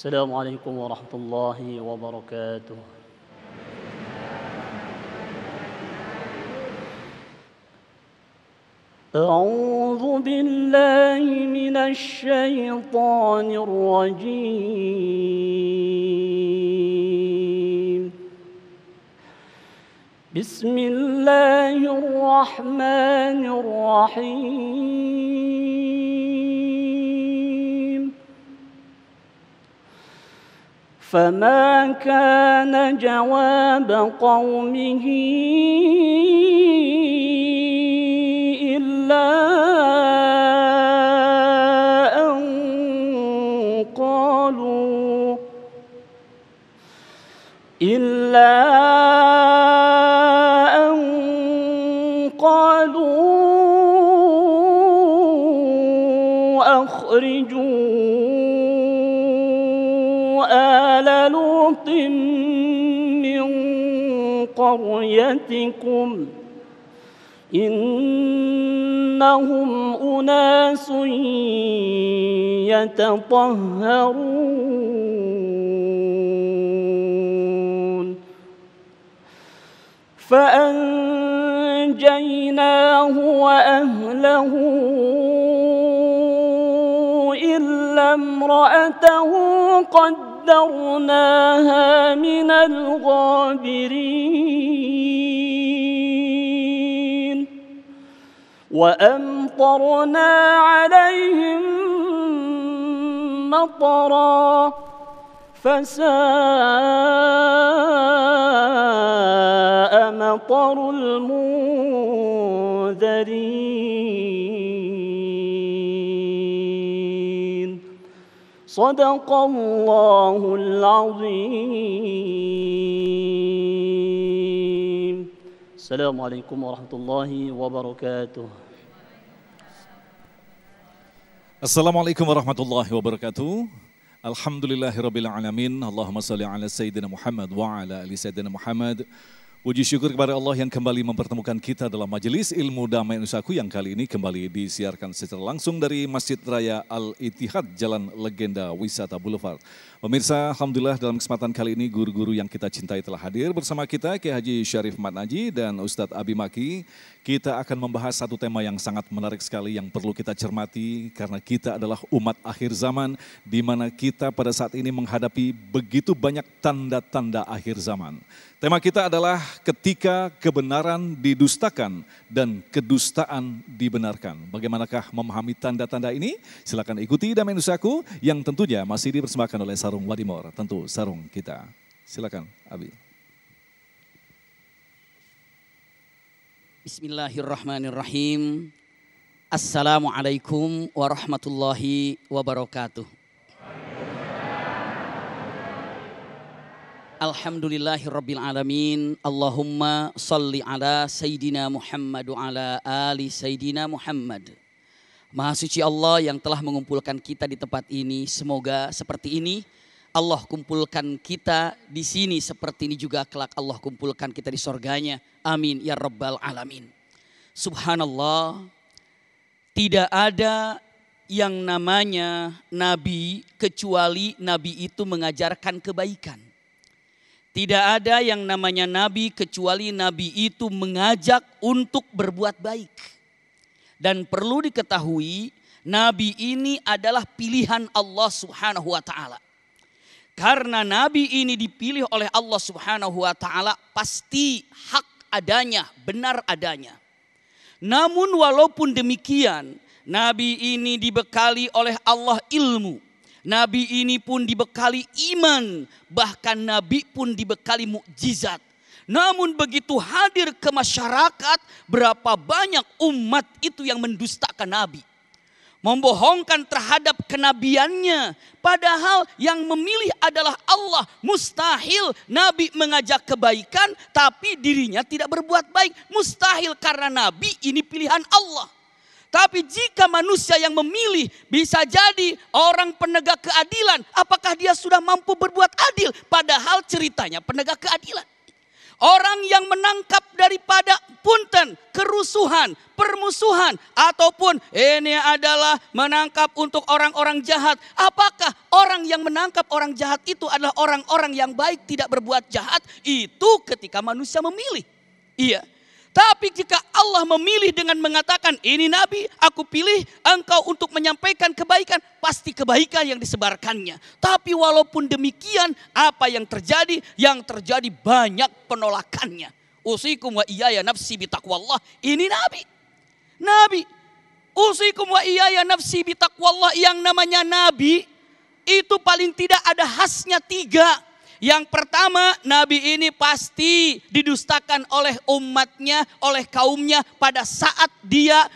السلام عليكم ورحمة الله وبركاته. أعوذ بالله من الشيطان الرجيم. بسم الله الرحمن الرحيم. فما كان جواب قومه إلا أن قالوا أخرجوا آل لوط من قريتكم إنهم أناس يتطهرون. فأنجيناه وأهله إلا امرأته قدرناها من الغابرين. وأمطرنا عليهم مطرا فساء مطر المنذرين. صدق الله العظيم. السلام عليكم ورحمة الله وبركاته. Assalamualaikum warahmatullahi wabarakatuh. Alhamdulillahirabbil alamin. Allahumma shalli ala sayyidina Muhammad wa ala ali sayyidina Muhammad. Puji syukur kepada Allah yang kembali mempertemukan kita dalam majelis ilmu damai Nusaku yang kali ini kembali disiarkan secara langsung dari Masjid Raya Al-Ittihad, Jalan Legenda Wisata Boulevard. Pemirsa, alhamdulillah dalam kesempatan kali ini guru-guru yang kita cintai telah hadir bersama kita, Kiai Haji Syarif Mat Naji dan Ustadz Abi Maki. Kita akan membahas satu tema yang sangat menarik sekali yang perlu kita cermati karena kita adalah umat akhir zaman di mana kita pada saat ini menghadapi begitu banyak tanda-tanda akhir zaman. Tema kita adalah ketika kebenaran didustakan dan kedustaan dibenarkan. Bagaimanakah memahami tanda-tanda ini? Silakan ikuti Damai Nusaku yang tentunya masih dipersembahkan oleh Sarung Wadimor, tentu sarung kita. Silakan, Abi. Bismillahirrahmanirrahim. Assalamualaikum warahmatullahi wabarakatuh. Alhamdulillahirabbil alamin. Allahumma shalli ala sayyidina Muhammad wa ala ali sayyidina Muhammad. Maha suci Allah yang telah mengumpulkan kita di tempat ini, semoga seperti ini Allah kumpulkan kita di sini, seperti ini juga kelak Allah kumpulkan kita di surganya. Amin ya rabbal alamin. Subhanallah, tidak ada yang namanya nabi kecuali nabi itu mengajarkan kebaikan. Tidak ada yang namanya nabi kecuali nabi itu mengajak untuk berbuat baik. Dan perlu diketahui, nabi ini adalah pilihan Allah Subhanahu wa taala. Karena nabi ini dipilih oleh Allah Subhanahu wa taala pasti hak adanya, benar adanya. Namun walaupun demikian, nabi ini dibekali oleh Allah ilmu. Nabi ini pun dibekali iman, bahkan nabi pun dibekali mukjizat. Namun begitu hadir ke masyarakat, berapa banyak umat itu yang mendustakan nabi. Membohongkan terhadap kenabiannya. Padahal yang memilih adalah Allah. Mustahil nabi mengajak kebaikan tapi dirinya tidak berbuat baik. Mustahil karena nabi ini pilihan Allah. Tapi jika manusia yang memilih bisa jadi orang penegak keadilan, apakah dia sudah mampu berbuat adil? Padahal ceritanya penegak keadilan. Orang yang menangkap daripada punten, kerusuhan, permusuhan, ataupun ini adalah menangkap untuk orang-orang jahat. Apakah orang yang menangkap orang jahat itu adalah orang-orang yang baik, tidak berbuat jahat? Itu ketika manusia memilih. Iya. Tapi jika Allah memilih dengan mengatakan, ini Nabi, aku pilih engkau untuk menyampaikan kebaikan, pasti kebaikan yang disebarkannya. Tapi walaupun demikian, apa yang terjadi? Yang terjadi banyak penolakannya. Usikum wa iyaya nafsi bitaqwallah. Ini Nabi. Nabi. Usikum wa iyaya nafsi bitaqwallah. Yang namanya Nabi, itu paling tidak ada khasnya 3. Yang pertama, Nabi ini pasti didustakan oleh umatnya, oleh kaumnya pada saat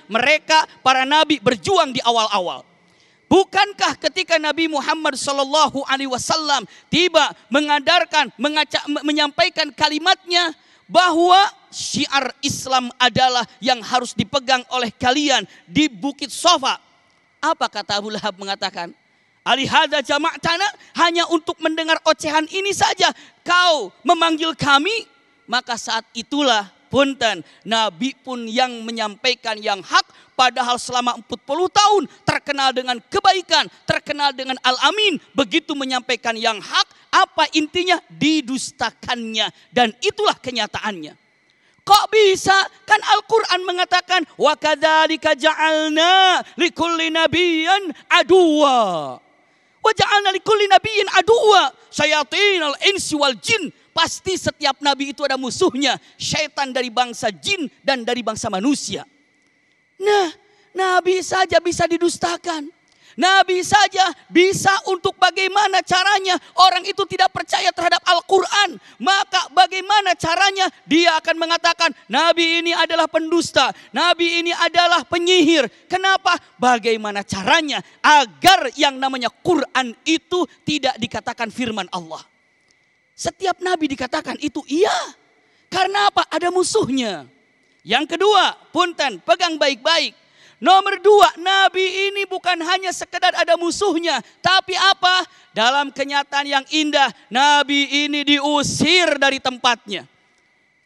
mereka para Nabi berjuang di awal-awal. Bukankah ketika Nabi Muhammad SAW tiba menyampaikan kalimatnya bahwa syiar Islam adalah yang harus dipegang oleh kalian di Bukit Sofa. Apa kata Abu Lahab mengatakan? Alihada jama'tana, hanya untuk mendengar ocehan ini saja kau memanggil kami. Maka saat itulah punten, Nabi pun yang menyampaikan yang hak. Padahal selama 40 tahun terkenal dengan kebaikan, terkenal dengan al-amin. Begitu menyampaikan yang hak, apa intinya? Didustakannya. Dan itulah kenyataannya. Kok bisa? Kan Al-Quran mengatakan, wa kadzalika ja'alna likulli nabiyyin aduwa. Wa ja'alna likulli nabiyyin aduwa syayatinal insi wal jin. Pasti setiap nabi itu ada musuhnya, syaitan dari bangsa jin dan dari bangsa manusia. Nah, nabi saja bisa didustakan. Nabi saja bisa untuk bagaimana caranya orang itu tidak percaya terhadap Al-Quran. Maka bagaimana caranya dia akan mengatakan Nabi ini adalah pendusta. Nabi ini adalah penyihir. Kenapa? Bagaimana caranya agar yang namanya Quran itu tidak dikatakan firman Allah. Setiap Nabi dikatakan itu iya. Karena apa? Ada musuhnya. Yang kedua, punten, pegang baik-baik. Nomor 2, Nabi ini bukan hanya sekedar ada musuhnya. Tapi apa? Dalam kenyataan yang indah, Nabi ini diusir dari tempatnya.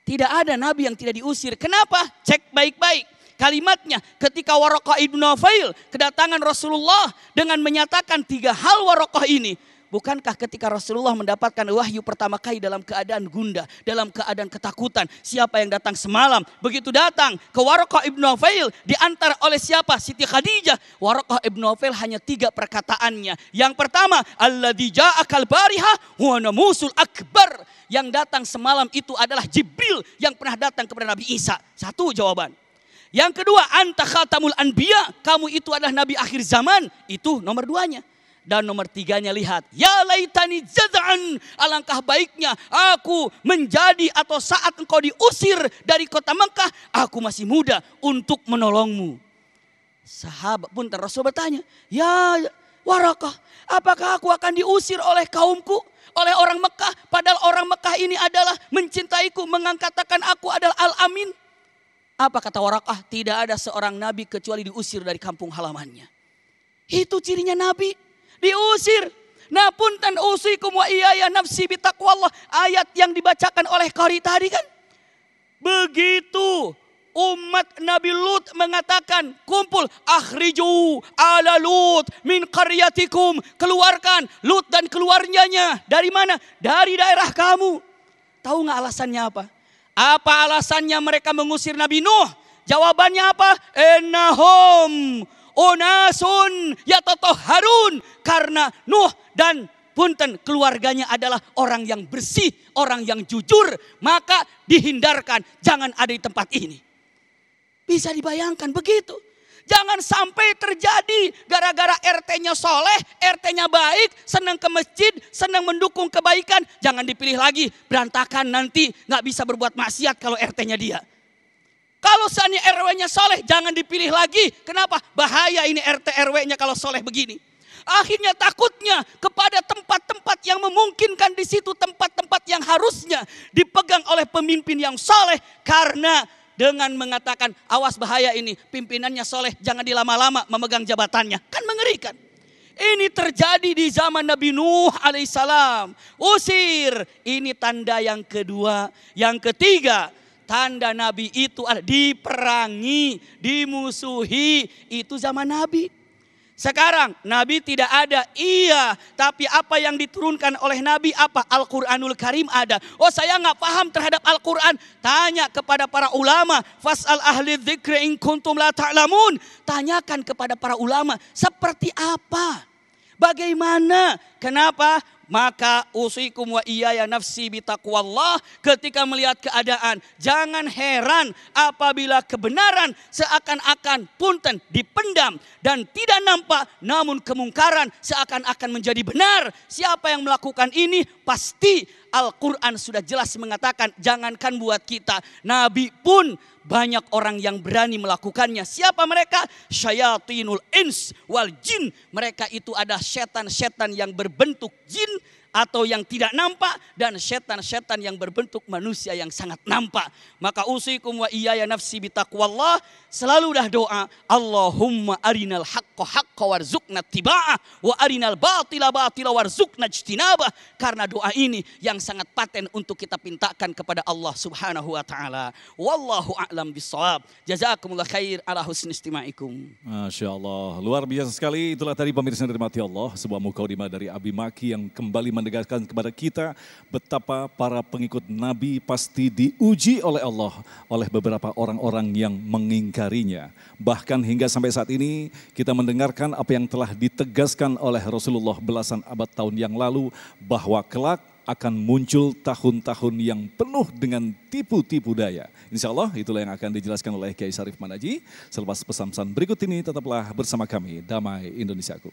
Tidak ada Nabi yang tidak diusir. Kenapa? Cek baik-baik kalimatnya. Ketika Waraqah ibn Naufail kedatangan Rasulullah dengan menyatakan 3 hal Waraqah ini. Bukankah ketika Rasulullah mendapatkan wahyu pertama kali dalam keadaan gundah, dalam keadaan ketakutan, siapa yang datang semalam? Begitu datang ke Waraqah ibn Naufail, diantar oleh siapa? Siti Khadijah. Waraqah ibn Naufail hanya 3 perkataannya. Yang pertama, alladzi ja'akal bariha huwa namusul akbar. Yang datang semalam itu adalah Jibril yang pernah datang kepada Nabi Isa. 1 jawaban. Yang kedua, anta khatamul anbiya, kamu itu adalah nabi akhir zaman. Itu nomor 2-nya. Dan nomor 3-nya lihat, ya laitani jaz'an, alangkah baiknya aku menjadi atau saat engkau diusir dari kota Mekah, aku masih muda untuk menolongmu. Sahabat pun Rasul bertanya, ya Waraqah, apakah aku akan diusir oleh kaumku, oleh orang Mekah, padahal orang Mekah ini adalah mencintaiku, mengatakan aku adalah al-amin. Apa kata Waraqah? Tidak ada seorang nabi kecuali diusir dari kampung halamannya. Itu cirinya nabi. Diusir. Nah punten usikum wa iyaya nafsi bitaqwallah. Ayat yang dibacakan oleh qari tadi kan. Begitu umat Nabi Lut mengatakan kumpul. Akhriju ala Lut min qaryatikum. Keluarkan Lut dan keluarganya. Dari mana? Dari daerah kamu. Tahu gak alasannya apa? Apa alasannya mereka mengusir Nabi Nuh? Jawabannya apa? Innahum unasun yatatoharun. Karena Nuh dan punten keluarganya adalah orang yang bersih, orang yang jujur. Maka dihindarkan, jangan ada di tempat ini. Bisa dibayangkan begitu. Jangan sampai terjadi gara-gara RT-nya soleh, RT-nya baik, senang ke masjid, senang mendukung kebaikan. Jangan dipilih lagi, berantakan nanti gak bisa berbuat maksiat kalau RT-nya dia. Kalau seandainya RW-nya soleh, jangan dipilih lagi. Kenapa? Bahaya ini RT RW-nya kalau soleh begini. Akhirnya takutnya kepada tempat-tempat yang memungkinkan di situ, tempat-tempat yang harusnya dipegang oleh pemimpin yang soleh. Karena dengan mengatakan, awas bahaya ini, pimpinannya soleh, jangan dilama-lama memegang jabatannya. Kan mengerikan. Ini terjadi di zaman Nabi Nuh alaihissalam. Usir, ini tanda yang kedua. Yang ketiga, tanda Nabi itu adalah diperangi, dimusuhi. Itu zaman Nabi. Sekarang Nabi tidak ada, iya. Tapi apa yang diturunkan oleh Nabi apa? Al-Quranul Karim ada. Oh saya nggak paham terhadap Al-Quran. Tanya kepada para ulama. Fas'al ahli dzikri in kuntum la ta'lamun. Tanyakan kepada para ulama. Seperti apa? Bagaimana? Kenapa? Maka usikum wa iyaya nafsi bitaqwallah, ketika melihat keadaan jangan heran apabila kebenaran seakan-akan punten dipendam dan tidak nampak, namun kemungkaran seakan-akan menjadi benar. Siapa yang melakukan ini pasti Al-Quran sudah jelas mengatakan, jangankan buat kita, Nabi pun banyak orang yang berani melakukannya. Siapa mereka? Syayatinul ins wal jin. Mereka itu ada setan-setan yang berbentuk jin atau yang tidak nampak, dan setan-setan yang berbentuk manusia yang sangat nampak. Maka usikum wa iyaya nafsi bitaqwallah. Selalu dah doa, Allahumma arinal haqqa haqqa warzuqna tiba'ah wa arinal batila batila warzuqna ijtinabah. Karena doa ini yang sangat paten untuk kita pintakan kepada Allah Subhanahu wa taala. Wallahu a'lam bissawab. Jazakumullah khair ala husni istima'ikum. Masya Allah, luar biasa sekali. Itulah tadi pemirsa yang dirahmati Allah, sebuah mukadimah dari Abi Maki yang kembali menegaskan kepada kita betapa para pengikut Nabi pasti diuji oleh Allah, oleh beberapa orang-orang yang mengingkarinya. Bahkan hingga sampai saat ini kita mendengarkan apa yang telah ditegaskan oleh Rasulullah belasan abad tahun yang lalu, bahwa kelak akan muncul tahun-tahun yang penuh dengan tipu-tipu daya. Insya Allah itulah yang akan dijelaskan oleh Kiai Syarif Manaji. Selepas pesan-pesan berikut ini tetaplah bersama kami, Damai Indonesiaku.